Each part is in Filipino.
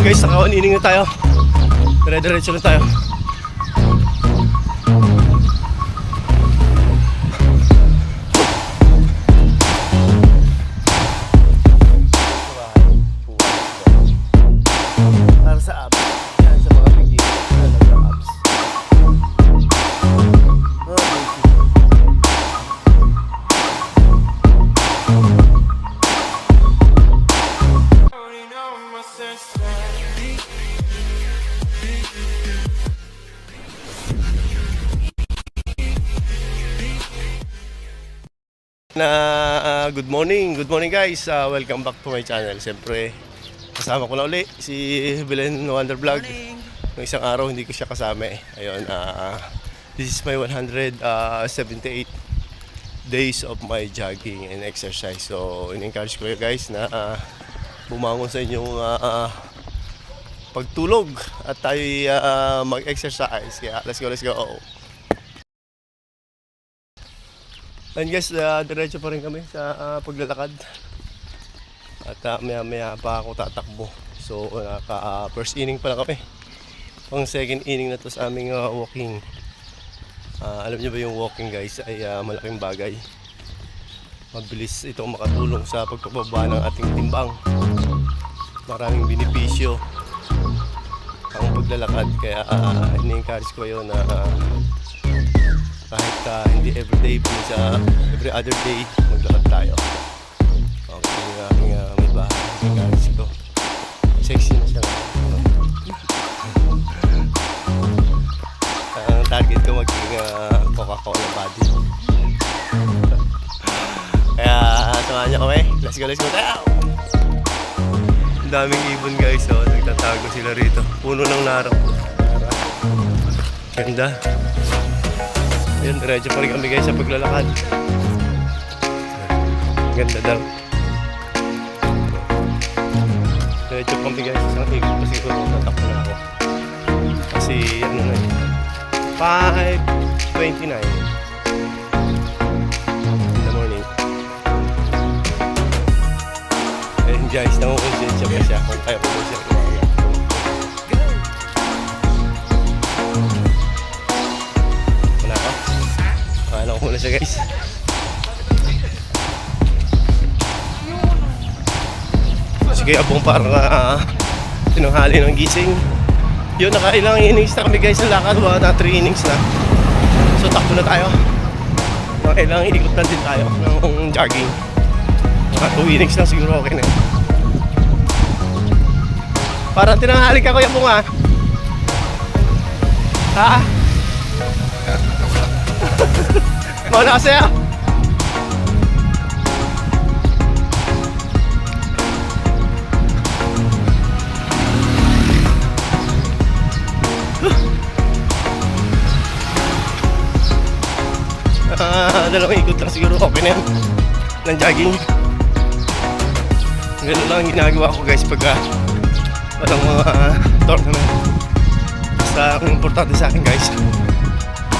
Ayun guys, naka-on-inning na tayo. Dire-diretso na tayo. Para sa abs. Yan sa mga beginners na nag-abs. Good morning guys, welcome back to my channel. Siyempre kasama ko na uli si Belen Wonder Vlog. Noong isang araw hindi ko siya kasama eh. Ayun, this is my 178 days of my jogging and exercise. So in-encourage ko kayo guys na bumangon sa inyong pagtulog at tayo mag-exercise. Kaya let's go. And guys, diretso pa rin kami sa paglalakad. At maya pa ako tatakbo. So first inning pa lang kami. Pang second inning na to sa aming walking. Alam niyo ba yung walking guys ay malaking bagay. Mabilis itong makatulong sa pagpapaba ng ating timbang. Maraming benepisyo ang paglalakad. Kaya ini-encourage ko kayo na kahit hindi everyday, sa every other day maglakad tayo. Okay, yung aking may bahay, encourage ko. Sexy na siya. Ang target ko maging Coca-Cola body. Kaya samahan niyo kami. Let's go tayo! Ang daming ibon guys, oh. Nagtatago sila rito. Puno ng narap. Ganda. Ayun, diretso pa rin kami guys sa paglalakad. Ganda daw. Diretso pa kami guys, isang ikot pa siguro natakbo na ako. Kasi ano na yun, 5:29 in the morning. Ayun guys, nakukonsensya pa siya kung kaya pa siya kumaga. Ano ko muna siya guys. Sige abong parang tinanghali ng gising. Yun, nakailang innings na kami guys ng lakad. Na 3 innings na. So takbo na tayo. Nakailang ikot na din tayo ng jogging. Mga 2 innings lang siguro okay na. Parang tinanghali ka kuya po nga. Ha? Mauna kasi ah. Dalawang ikot lang siguro okay na yun ng jogging. Ganun lang ang ginagawa ko guys pag walang mga tournament. Basta ang importante sa akin guys,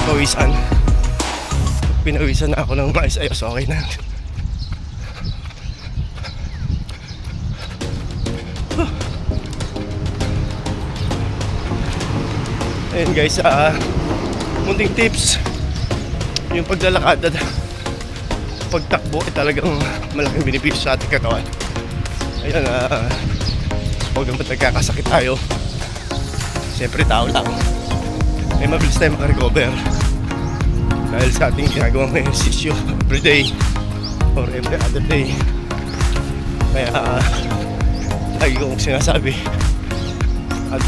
pawisan. Pinawisan na ako ng maayos-ayos, okay na. Ayun guys, munting tips. Yung paglalakad at pagtakbo ay talagang malaking benepisyo sa ating katawan. Ayun, huwag naman nagkakasakit tayo. Siyempre tao lang. Ay mabilis tayo makarecover dahil sa ating ginagawang ehersisyo everyday or every other day. Kaya lagi kong sinasabi at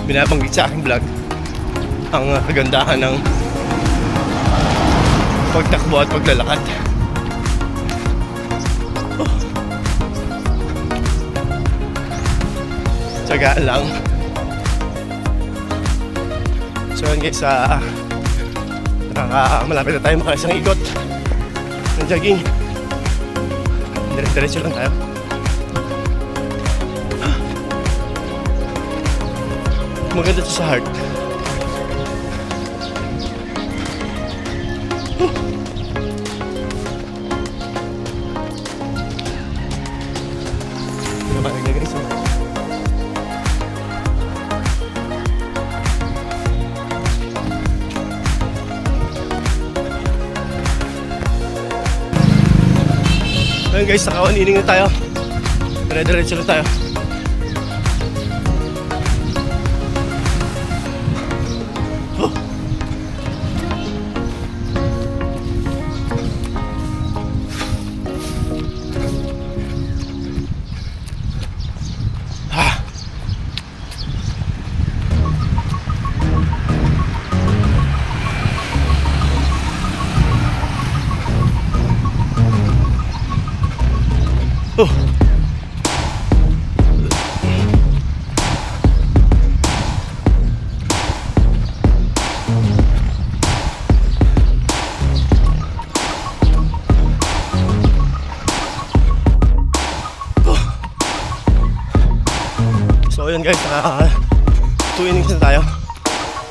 binabanggit sa aking vlog ang kagandahan ng pagtakbo at paglalakad. Tsagaan lang. So yun guys, malapit na tayo makaisang ikot ng jogging. Diretso lang tayo. Maganda ito sa heart. liwanag na guys. Ayun guys, nakawanining na tayo. Dire-diretso na tayo. Oh. Ah. Oh. So yun guys, 2 innings na tayo.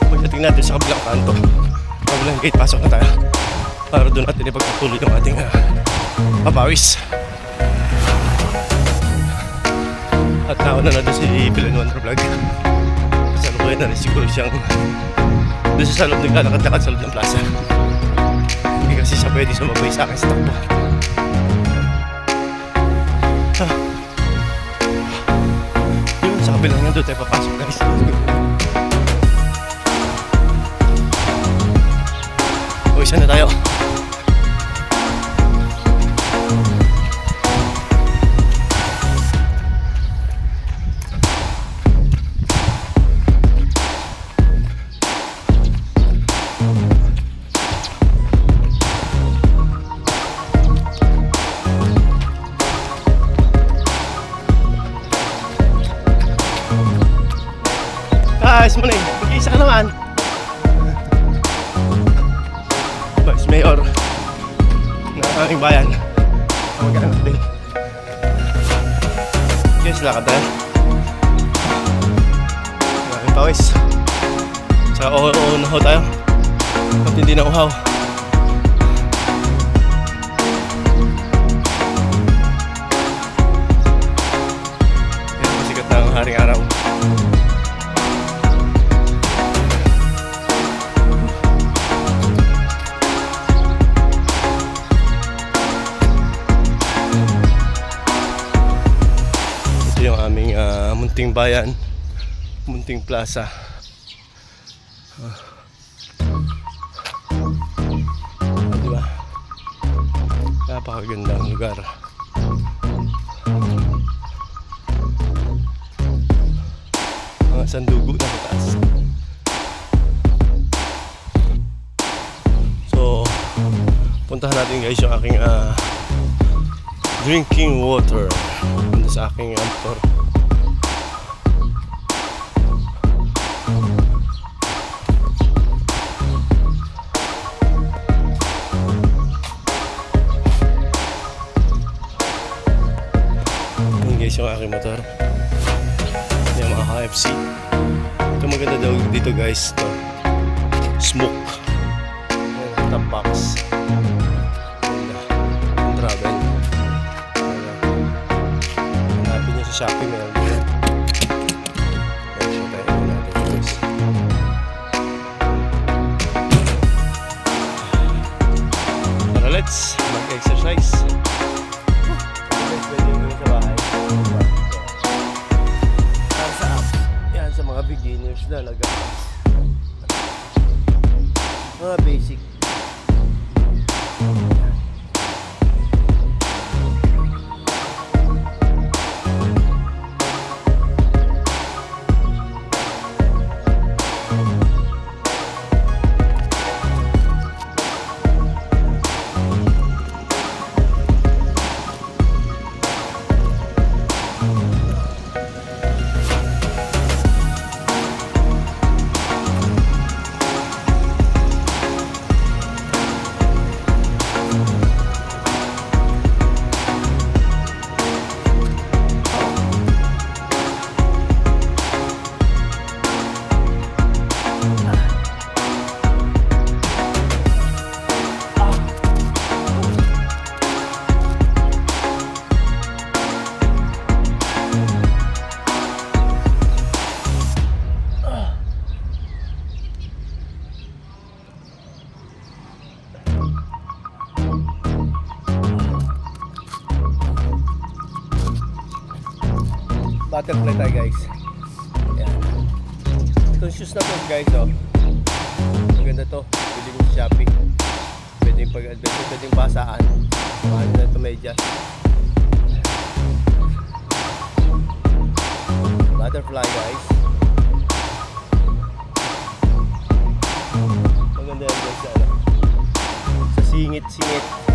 Pagdating natin sa kabilang kanto, kabilang gate, pasok na tayo para doon natin ipagpatuloy yung ating papawis. At nauna na doon si Villanueva Vlog. Kasalukuyan na rin siguro siyang doon sa loob naglalakad-lakad sa loob ng plaza. Hindi kasi siya pwede sumabay sa akin sa takbo. Sa kabilang nga doon tayo papasok guys. O isa na tayo. Ayos mo na eh, mag-iisa ka naman. Vice Mayor ng aming bayan. Mag-anak din. Guys, lakad tayo. Maraming pawis. Saka unahaw tayo. At hindi na uhaw. Yan, masikat na ang haring araw. Yung aming munting bayan, munting plaza. Diba? Napakagandang lugar. Mga sandugo na mataas. So, puntahan natin guys yung aking drinking water sa aking motor. Yun guys yung aking motor. Yung mga KFC. Ito maganda daw dito guys. Ito. Smoke. Top box. Travel. Shopping na lang dito. Kaya siya tayo natin guys. Tara, let's mag-exercise. Guys, pwede yung sa bahay. Para sa apps. Yan, sa mga beginners na nag-apps. Mga basic. butterfly tayo guys. Yan. Itong shoes na to guys, oh. Maganda to. Pwede mo sa Shopee. Pwedeng pag-adventure, pwedeng basaan. Mahal na ito medyas. Butterfly guys. Maganda yan guys sa ano. Sa singit-singit.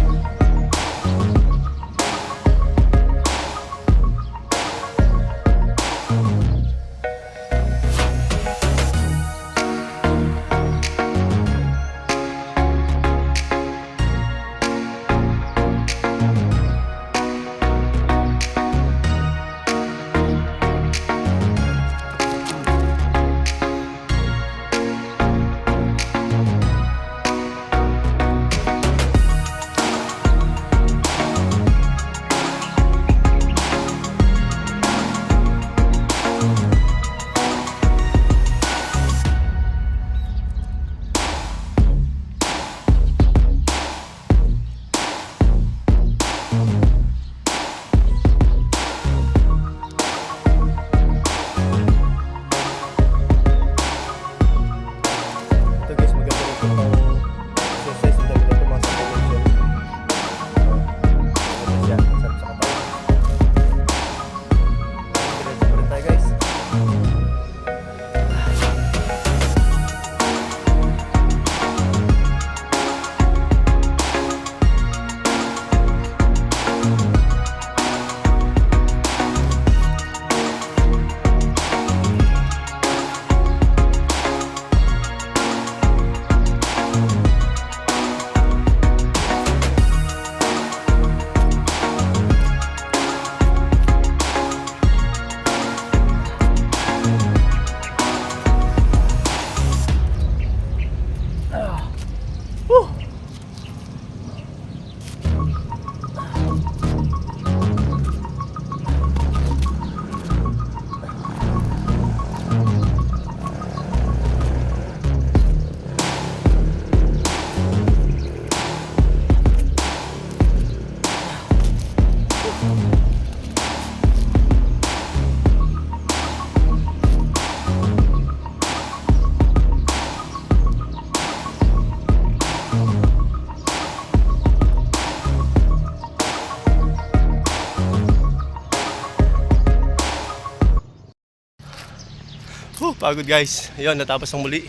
Pagod guys. Ayun, natapos ang muli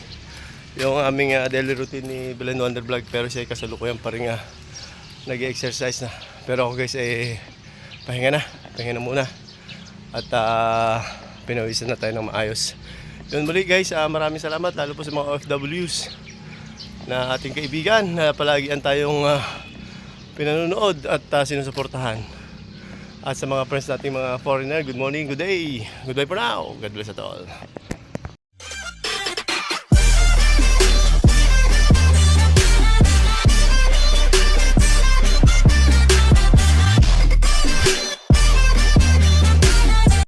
yung aming daily routine ni Belen Wonder Vlog, pero siya kasalukuyan pa rin nag-exercise na. Pero ako guys pahinga na muna at pinawisan na tayo ng maayos. Yun muli guys, maraming salamat lalo po sa mga OFWs na ating kaibigan na palagian tayong pinanonood at sinusuportahan. At sa mga friends nating mga foreigner, good morning, good day, goodbye for now, God bless at all.